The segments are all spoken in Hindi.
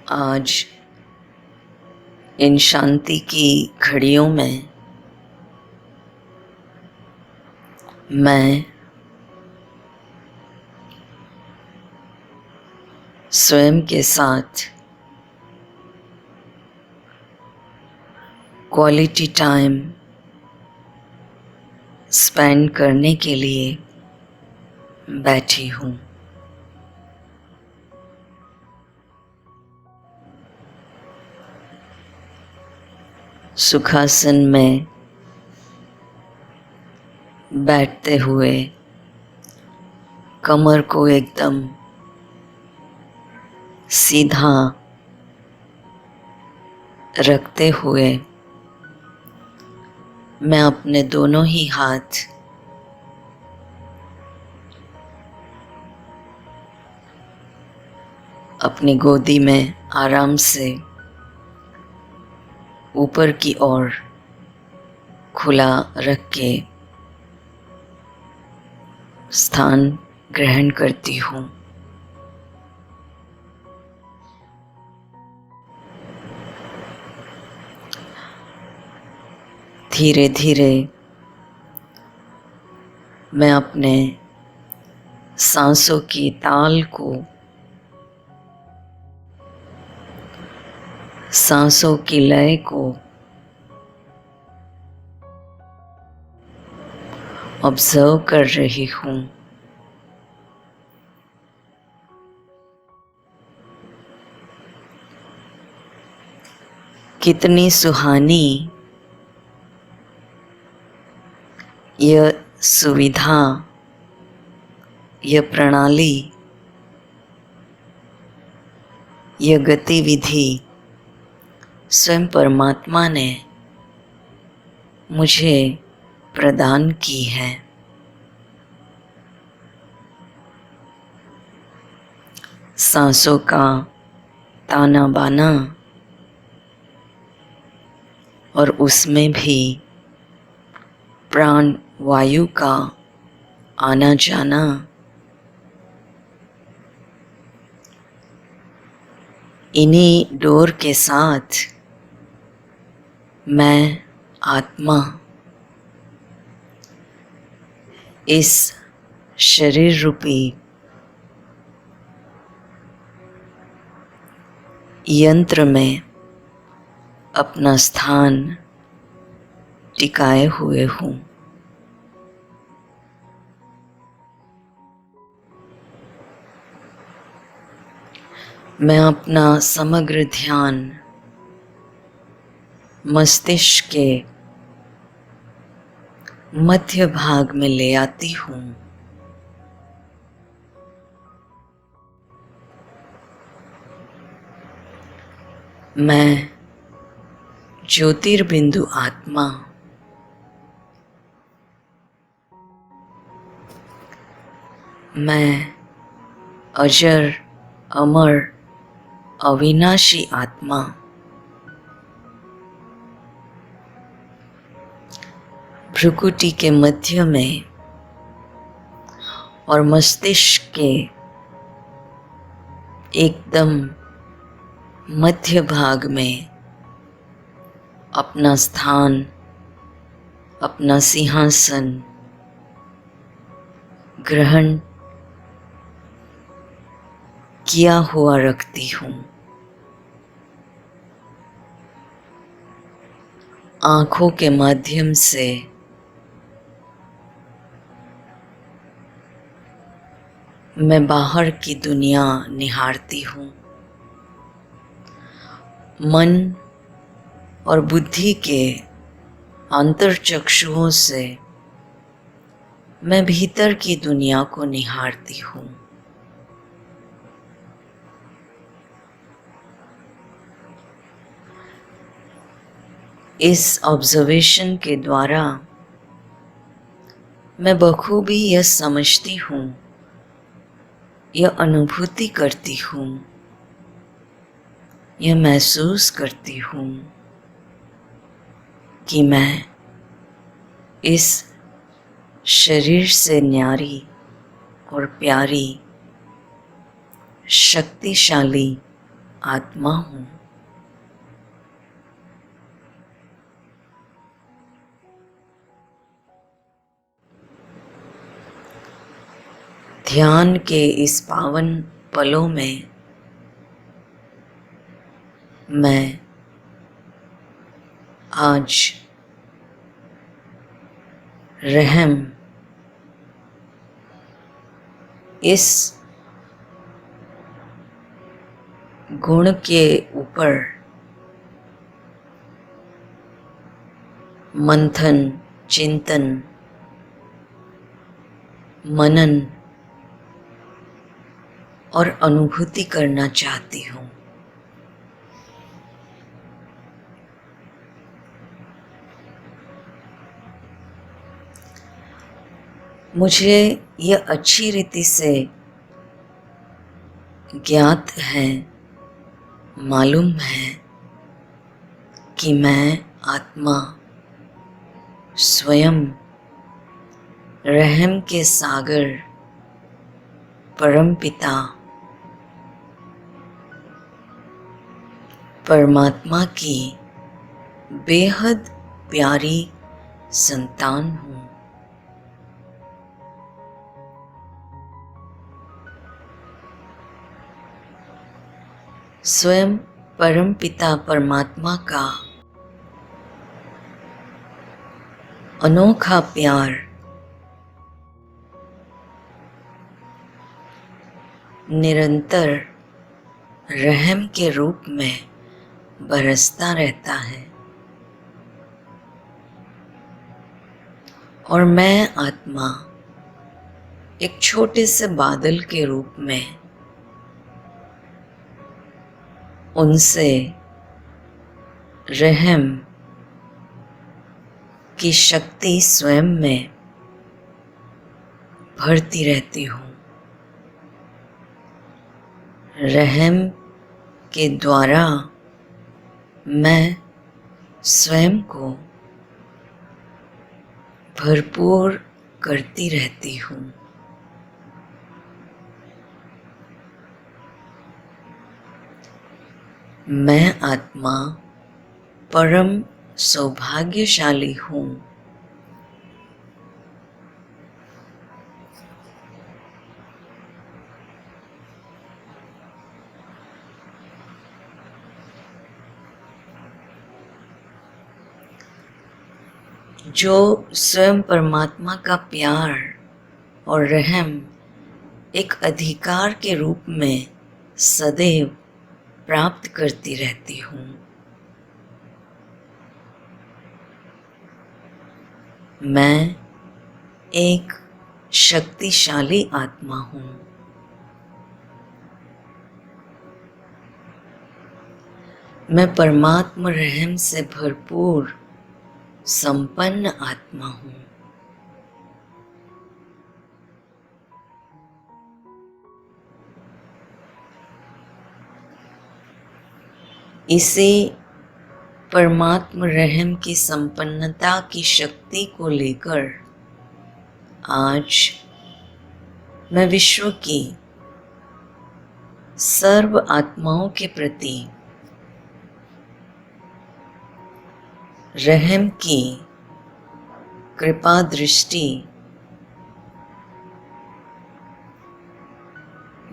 आज इन शांति की घड़ियों में मैं स्वयं के साथ क्वालिटी टाइम स्पेंड करने के लिए बैठी हूँ। सुखासन में बैठते हुए कमर को एकदम सीधा रखते हुए मैं अपने दोनों ही हाथ अपनी गोदी में आराम से ऊपर की ओर खुला रख के स्थान ग्रहण करती हूँ। धीरे धीरे मैं अपने सांसों की ताल को, सांसों की लय को ऑब्जर्व कर रही हूँ। कितनी सुहानी यह सुविधा, यह प्रणाली, यह गतिविधि स्वयं परमात्मा ने मुझे प्रदान की है। सांसों का ताना बाना और उसमें भी प्राण वायु का आना जाना, इन्हीं डोर के साथ मैं आत्मा इस शरीर रूपी यंत्र में अपना स्थान टिकाए हुए हूँ। मैं अपना समग्र ध्यान मस्तिष्क के मध्य भाग में ले आती हूँ। मैं ज्योतिर्बिंदु आत्मा मैं अजर अमर अविनाशी आत्मा भ्रुकुटी के मध्य में और मस्तिष्क के एकदम मध्य भाग में अपना स्थान, अपना सिंहासन ग्रहण किया हुआ रखती हूँ। आँखों के माध्यम से मैं बाहर की दुनिया निहारती हूँ। मन और बुद्धि के अंतर्चक्षुओं से मैं भीतर की दुनिया को निहारती हूँ। इस ऑब्जर्वेशन के द्वारा मैं बखूबी यह समझती हूँ, यह अनुभूति करती हूँ, यह महसूस करती हूँ कि मैं इस शरीर से न्यारी और प्यारी शक्तिशाली आत्मा हूँ। ध्यान के इस पावन पलों में मैं आज रहम इस गुण के ऊपर मंथन, चिंतन, मनन और अनुभूति करना चाहती हूँ। मुझे यह अच्छी रीति से ज्ञात है, मालूम है कि मैं आत्मा स्वयं रहम के सागर परमपिता परमात्मा की बेहद प्यारी संतान हूँ। स्वयं परमपिता परमात्मा का अनोखा प्यार निरंतर रहम के रूप में बरसता रहता है और मैं आत्मा एक छोटे से बादल के रूप में उनसे रहम की शक्ति स्वयं में भरती रहती हूँ। रहम के द्वारा मैं स्वयं को भरपूर करती रहती हूँ। मैं आत्मा परम सौभाग्यशाली हूँ। जो स्वयं परमात्मा का प्यार और रहम एक अधिकार के रूप में सदैव प्राप्त करती रहती हूँ। मैं एक शक्तिशाली आत्मा हूँ। मैं परमात्मा रहम से भरपूर संपन्न आत्मा हूँ। इसे परमात्मा रहम की संपन्नता की शक्ति को लेकर आज मैं विश्व की सर्व आत्माओं के प्रति रहम की कृपा दृष्टि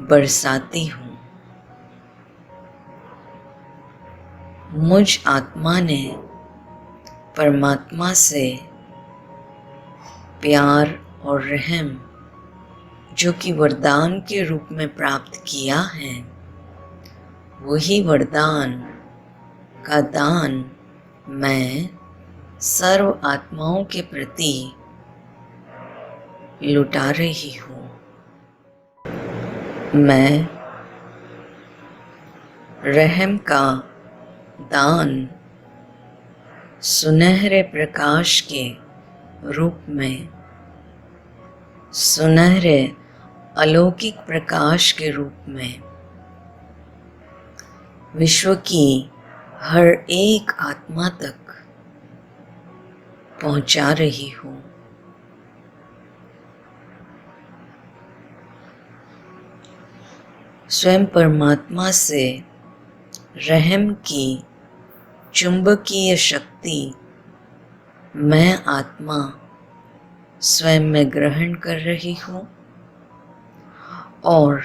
बरसाती हूँ। मुझ आत्मा ने परमात्मा से प्यार और रहम जो कि वरदान के रूप में प्राप्त किया है, वही वरदान का दान मैं सर्व आत्माओं के प्रति लुटा रही हूँ। मैं रहम का दान सुनहरे प्रकाश के रूप में, सुनहरे अलौकिक प्रकाश के रूप में विश्व की हर एक आत्मा तक पहुंचा रही हूँ। स्वयं परमात्मा से रहम की चुंबकीय शक्ति मैं आत्मा स्वयं में ग्रहण कर रही हूँ और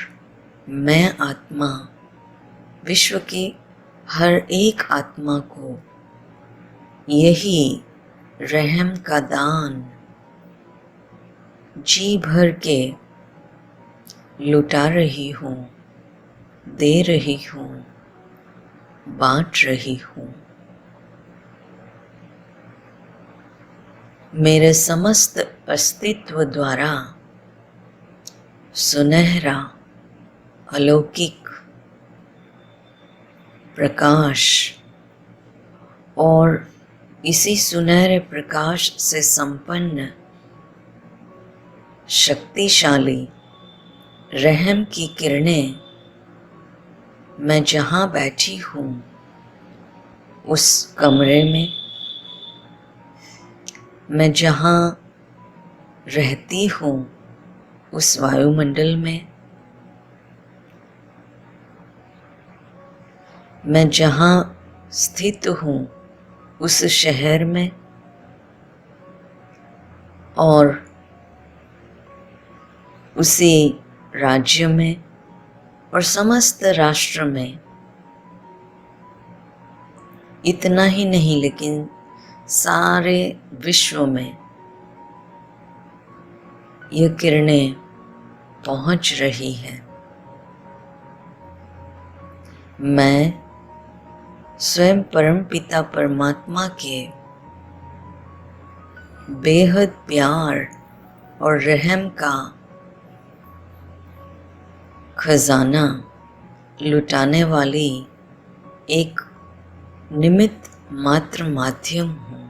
मैं आत्मा विश्व की हर एक आत्मा को यही रहम का दान जी भर के लुटा रही हूँ, दे रही हूँ, बांट रही हूँ। मेरे समस्त अस्तित्व द्वारा सुनहरा अलौकिक प्रकाश और इसी सुनहरे प्रकाश से संपन्न शक्तिशाली रहम की किरणें मैं जहाँ बैठी हूँ उस कमरे में, मैं जहाँ रहती हूँ उस वायुमंडल में, मैं जहाँ स्थित हूँ उस शहर में और उसी राज्य में और समस्त राष्ट्र में, इतना ही नहीं लेकिन सारे विश्व में ये किरणें पहुंच रही हैं। मैं स्वयं परमपिता परमात्मा के बेहद प्यार और रहम का खजाना लुटाने वाली एक निमित्त मात्र माध्यम हूँ।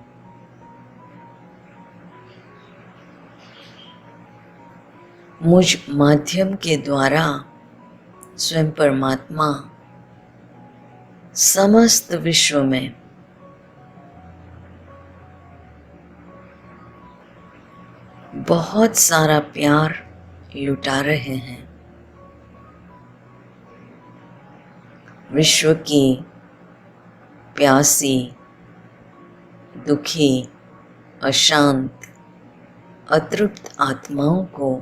मुझ माध्यम के द्वारा स्वयं परमात्मा समस्त विश्व में बहुत सारा प्यार लुटा रहे हैं। विश्व की प्यासी, दुखी, अशांत, अतृप्त आत्माओं को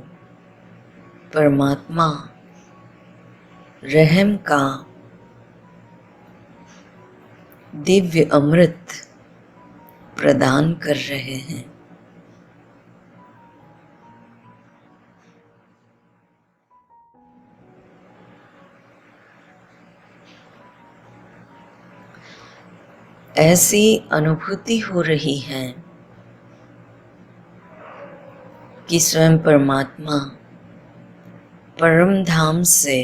परमात्मा रहम का दिव्य अमृत प्रदान कर रहे हैं। ऐसी अनुभूति हो रही है कि स्वयं परमात्मा परम धाम से,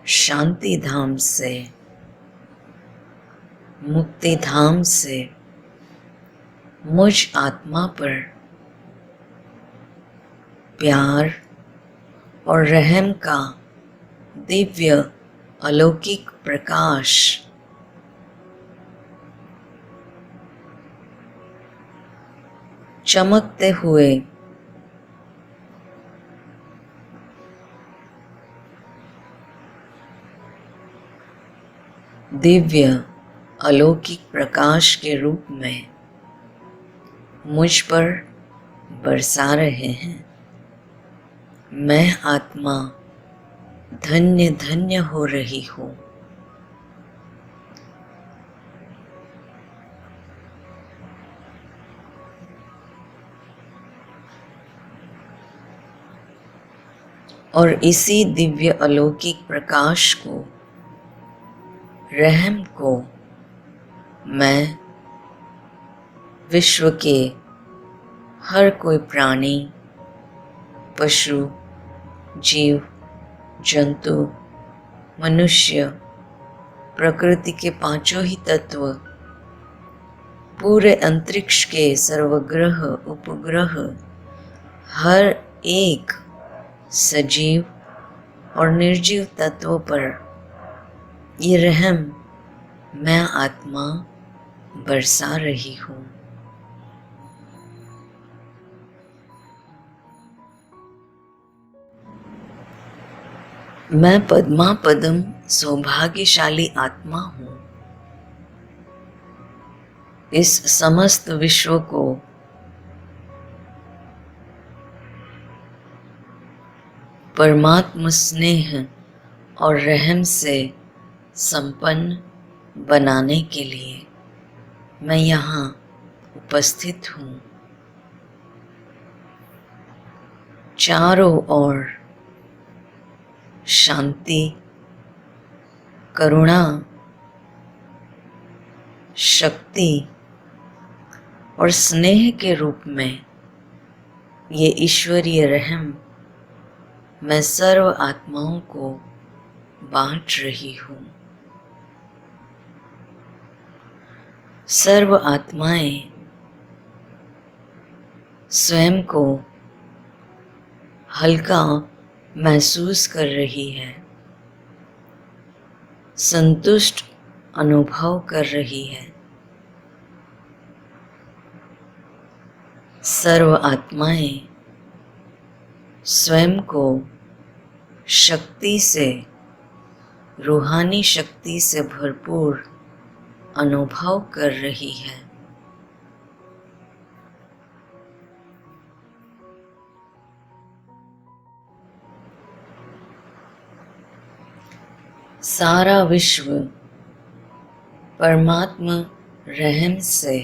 शांति धाम से, मुक्ति धाम से मुझ आत्मा पर प्यार और रहम का दिव्य अलौकिक प्रकाश चमकते हुए दिव्य अलौकिक प्रकाश के रूप में मुझ पर बरसा रहे हैं। मैं आत्मा धन्य धन्य हो रही हूँ। और इसी दिव्य अलौकिक प्रकाश को, रहम को मैं विश्व के हर कोई प्राणी, पशु, जीव, जंतु, मनुष्य, प्रकृति के पांचों ही तत्व, पूरे अंतरिक्ष के सर्वग्रह उपग्रह, हर एक सजीव और निर्जीव तत्वों पर ये रहम मैं आत्मा बरसा रही हूँ। मैं पद्मा पदम सौभाग्यशाली आत्मा हूँ। इस समस्त विश्व को परमात्म स्नेह और रहम से संपन्न बनाने के लिए मैं यहाँ उपस्थित हूँ। चारों ओर शांति, करुणा, शक्ति और स्नेह के रूप में ये ईश्वरीय रहम मैं सर्व आत्माओं को बांट रही हूँ। सर्व आत्माएं स्वयं को हल्का महसूस कर रही है, संतुष्ट अनुभव कर रही है। सर्व आत्माएं स्वयं को शक्ति से, रूहानी शक्ति से भरपूर अनुभव कर रही है। सारा विश्व परमात्मा रहम से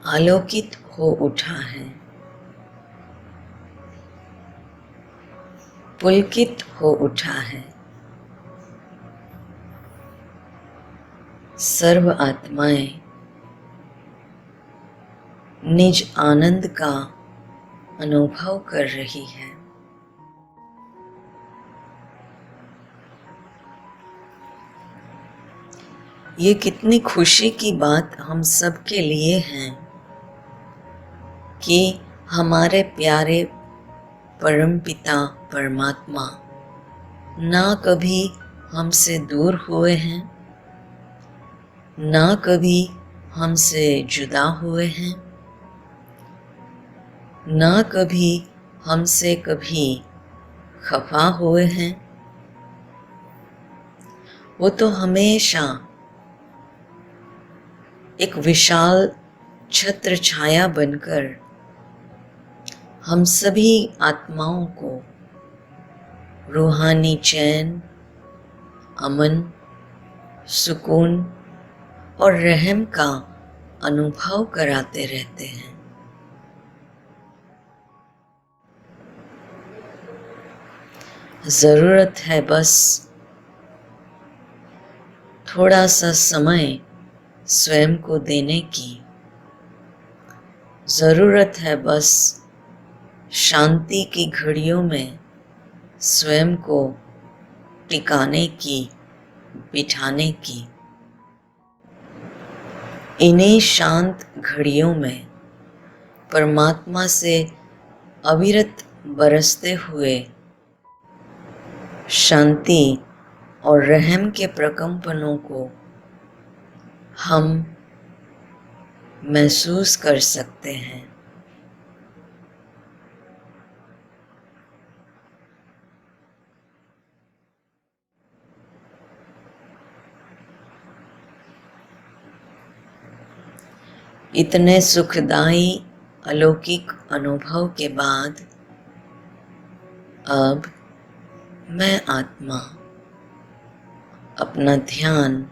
आलोकित हो उठा है, पुलकित हो उठा है। सर्व आत्माएं निज आनंद का अनुभव कर रही है। ये कितनी खुशी की बात हम सब के लिए है कि हमारे प्यारे परमपिता परमात्मा ना कभी हमसे दूर हुए हैं, ना कभी हमसे जुदा हुए हैं, ना कभी हमसे कभी खफा हुए हैं। वो तो हमेशा एक विशाल छत्र छाया बनकर हम सभी आत्माओं को रूहानी चैन, अमन, सुकून और रहम का अनुभव कराते रहते हैं। जरूरत है बस थोड़ा सा समय स्वयं को देने की। जरूरत है बस शांति की घड़ियों में स्वयं को टिकाने की, बिठाने की। इन्हीं शांत घड़ियों में परमात्मा से अविरत बरसते हुए शांति और रहम के प्रकंपनों को हम महसूस कर सकते हैं। इतने सुखदायी अलौकिक अनुभव के बाद अब मैं आत्मा अपना ध्यान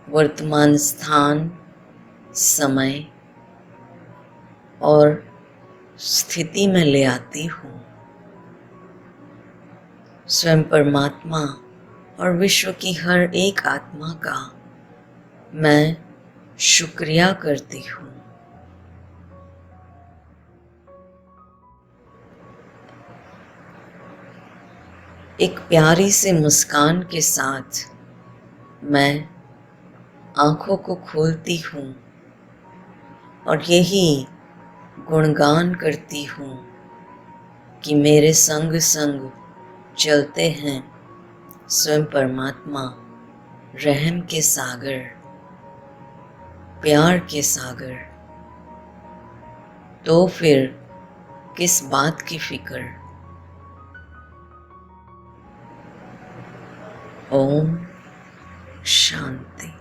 वर्तमान स्थान, समय और स्थिति में ले आती हूँ। स्वयं परमात्मा और विश्व की हर एक आत्मा का मैं शुक्रिया करती हूँ। एक प्यारी सी मुस्कान के साथ मैं आंखों को खोलती हूँ और यही गुणगान करती हूँ कि मेरे संग संग चलते हैं स्वयं परमात्मा, रहम के सागर, प्यार के सागर। तो फिर किस बात की फिक्र। ओम शांति।